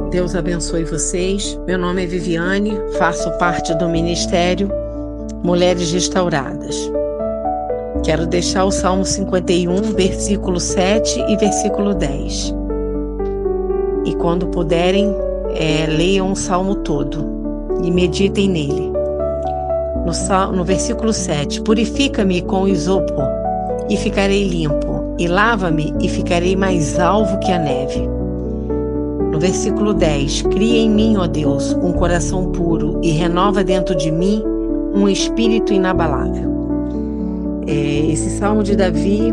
Deus abençoe vocês. Meu nome é Viviane, faço parte do Ministério Mulheres Restauradas. Quero deixar o Salmo 51, versículo 7 e versículo 10. E quando puderem, leiam o Salmo todo e meditem nele. No versículo 7, purifica-me com isopo e ficarei limpo, e lava-me e ficarei mais alvo que a neve. No versículo 10, cria em mim, ó Deus, um coração puro e renova dentro de mim um espírito inabalável. Esse salmo de Davi,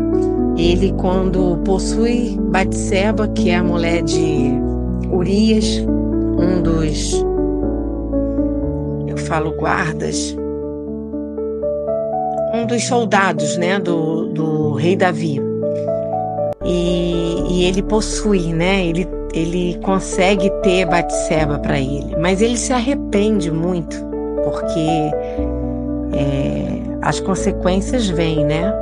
ele quando possui Batseba, que é a mulher de Urias, um dos, guardas, um dos soldados, né, do rei Davi. E ele possui, né, ele consegue ter Batseba para ele, mas ele se arrepende muito, porque as consequências vêm, né?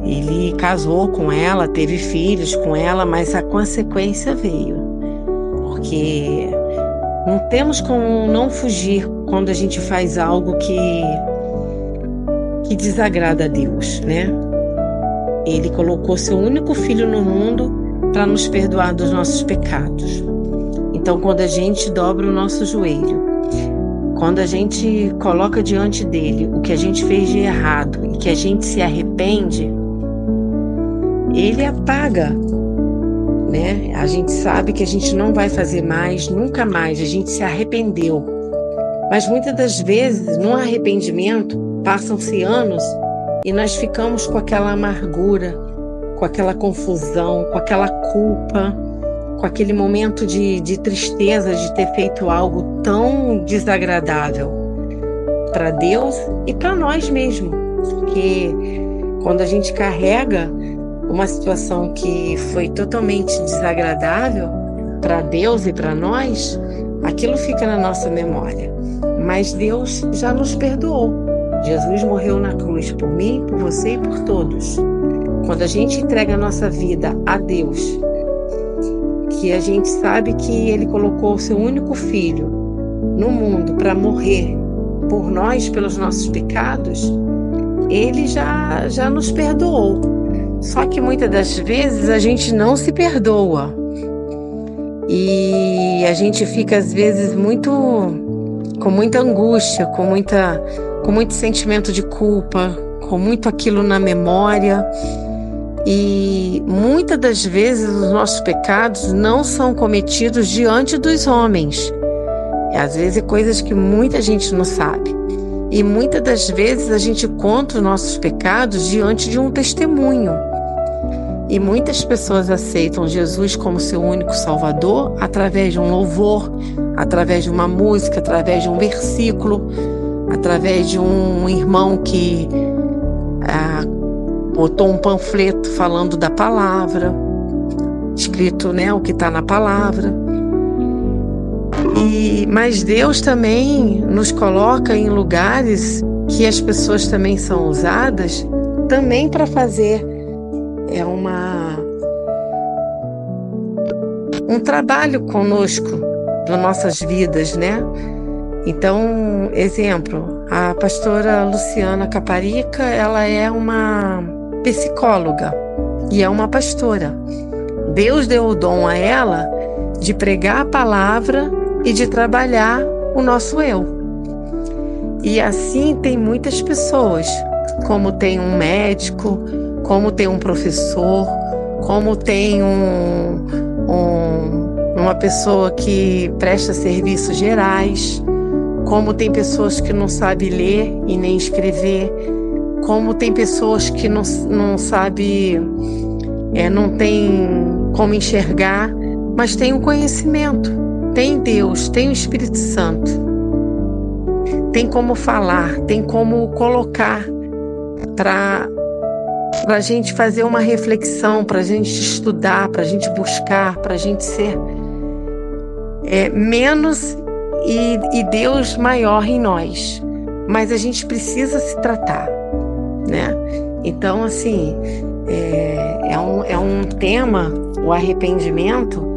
Ele casou com ela, teve filhos com ela, mas a consequência veio, porque não temos como não fugir quando a gente faz algo que desagrada a Deus, né? Ele colocou seu único filho no mundo para nos perdoar dos nossos pecados. Então, quando a gente dobra o nosso joelho, quando a gente coloca diante dele o que a gente fez de errado e que a gente se arrepende, ele apaga, né? A gente sabe que a gente não vai fazer mais, nunca mais, a gente se arrependeu. Mas muitas das vezes, no arrependimento, passam-se anos e nós ficamos com aquela amargura, com aquela confusão, com aquela culpa, com aquele momento de tristeza de ter feito algo tão desagradável para Deus e para nós mesmos. Porque quando a gente carrega uma situação que foi totalmente desagradável para Deus e para nós, aquilo fica na nossa memória. Mas Deus já nos perdoou. Jesus morreu na cruz por mim, por você e por todos. Quando a gente entrega a nossa vida a Deus, que a gente sabe que Ele colocou o seu único filho no mundo para morrer por nós, pelos nossos pecados, Ele já nos perdoou. Só que muitas das vezes a gente não se perdoa. E a gente fica às vezes com muita angústia, com muito sentimento de culpa, com muito aquilo na memória. E muitas das vezes os nossos pecados não são cometidos diante dos homens. Às vezes é coisas que muita gente não sabe. E muitas das vezes a gente conta os nossos pecados diante de um testemunho. E muitas pessoas aceitam Jesus como seu único Salvador através de um louvor, através de uma música, através de um versículo, através de um irmão que botou um panfleto falando da palavra, escrito, né, o que está na palavra. Mas Deus também nos coloca em lugares que as pessoas também são usadas também para fazer um trabalho conosco, das nossas vidas, né? Então, exemplo, a pastora Luciana Caparica, ela é uma psicóloga e é uma pastora. Deus deu o dom a ela de pregar a palavra e de trabalhar o nosso eu. E assim tem muitas pessoas, como tem um médico, como tem um professor, como tem uma pessoa que presta serviços gerais, como tem pessoas que não sabem ler e nem escrever, como tem pessoas que não sabem, não tem como enxergar, mas tem o conhecimento, tem Deus, tem o Espírito Santo, tem como falar, tem como colocar para a gente fazer uma reflexão, para a gente estudar, para a gente buscar, para a gente ser menos e Deus maior em nós. Mas a gente precisa se tratar, né? Então, assim, é um tema, o arrependimento,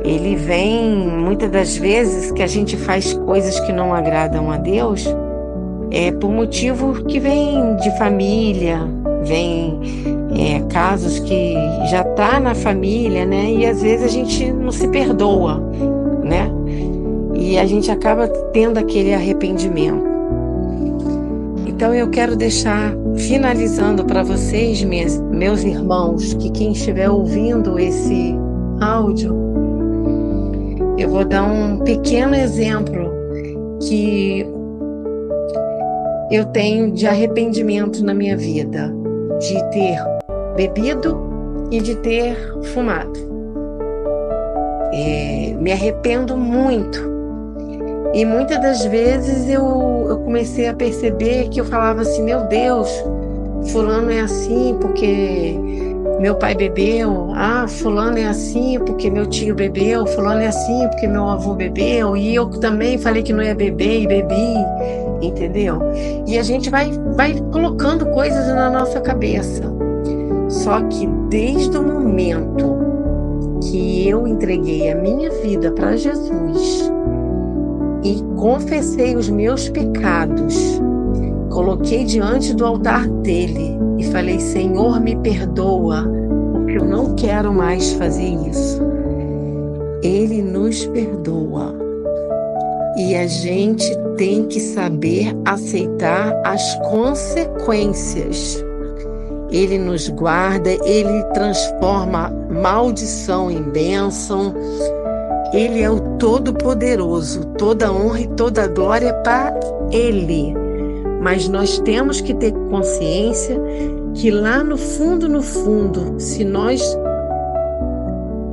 ele vem, muitas das vezes que a gente faz coisas que não agradam a Deus, por motivo que vem de família, vem casos que já tá na família, né? E às vezes a gente não se perdoa, né? E a gente acaba tendo aquele arrependimento. Então eu quero deixar, finalizando para vocês, meus irmãos, que quem estiver ouvindo esse áudio, eu vou dar um pequeno exemplo que eu tenho de arrependimento na minha vida, de ter bebido e de ter fumado. Me arrependo muito. E muitas das vezes eu comecei a perceber que eu falava assim, meu Deus, fulano é assim porque meu pai bebeu, fulano é assim porque meu tio bebeu, fulano é assim porque meu avô bebeu, e eu também falei que não ia beber e bebi, entendeu? E a gente vai colocando coisas na nossa cabeça. Só que desde o momento que eu entreguei a minha vida para Jesus e confessei os meus pecados, coloquei diante do altar dele e falei, Senhor, me perdoa, porque eu não quero mais fazer isso. Ele nos perdoa. E a gente tem que saber aceitar as consequências. Ele nos guarda, ele transforma maldição em bênção. Ele é o Todo-Poderoso, toda honra e toda glória para Ele. Mas nós temos que ter consciência que lá no fundo, se nós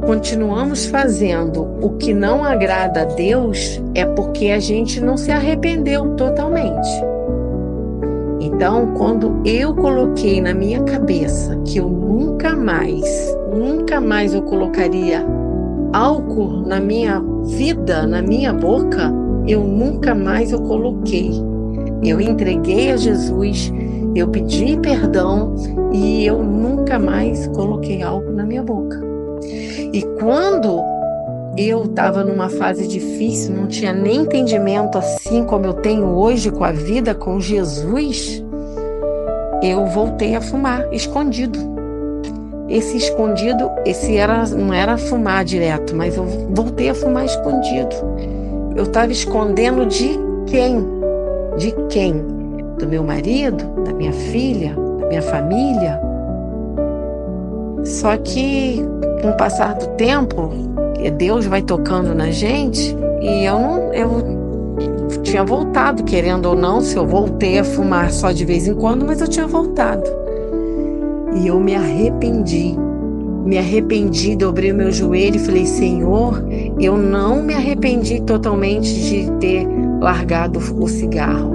continuamos fazendo o que não agrada a Deus, é porque a gente não se arrependeu totalmente. Então, quando eu coloquei na minha cabeça que eu nunca mais eu colocaria álcool na minha vida, na minha boca, eu nunca mais eu coloquei. Eu entreguei a Jesus, eu pedi perdão e eu nunca mais coloquei álcool na minha boca. E quando eu estava numa fase difícil, não tinha nem entendimento assim como eu tenho hoje com a vida, com Jesus, eu voltei a fumar escondido. Esse escondido, não era fumar direto, mas eu voltei a fumar escondido. Eu estava escondendo de quem? De quem? Do meu marido, da minha filha, da minha família? Só que com o passar do tempo, Deus vai tocando na gente, e eu tinha voltado, querendo ou não, se eu voltei a fumar só de vez em quando, mas eu tinha voltado. E eu me arrependi, dobrei o meu joelho e falei, Senhor, eu não me arrependi totalmente de ter largado o cigarro.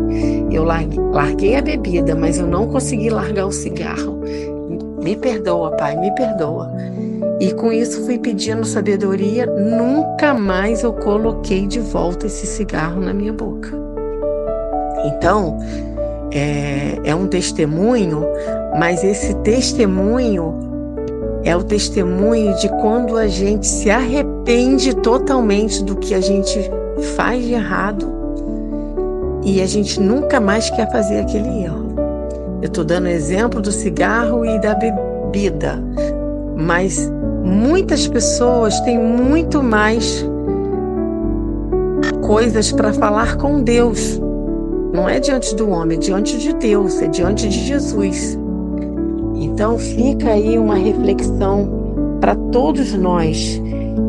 Eu larguei a bebida, mas eu não consegui largar o cigarro. Me perdoa, Pai, me perdoa. E com isso fui pedindo sabedoria, nunca mais eu coloquei de volta esse cigarro na minha boca. Então, é um testemunho, mas esse testemunho é o testemunho de quando a gente se arrepende totalmente do que a gente faz de errado e a gente nunca mais quer fazer aquele erro. Eu estou dando exemplo do cigarro e da bebida, mas muitas pessoas têm muito mais coisas para falar com Deus. Não é diante do homem, é diante de Deus, é diante de Jesus. Então fica aí uma reflexão para todos nós,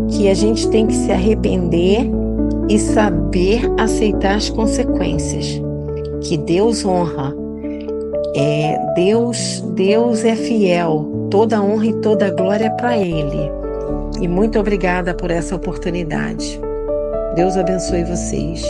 que a gente tem que se arrepender e saber aceitar as consequências. Que Deus honra. Deus é fiel, toda honra e toda glória é para Ele. E muito obrigada por essa oportunidade. Deus abençoe vocês.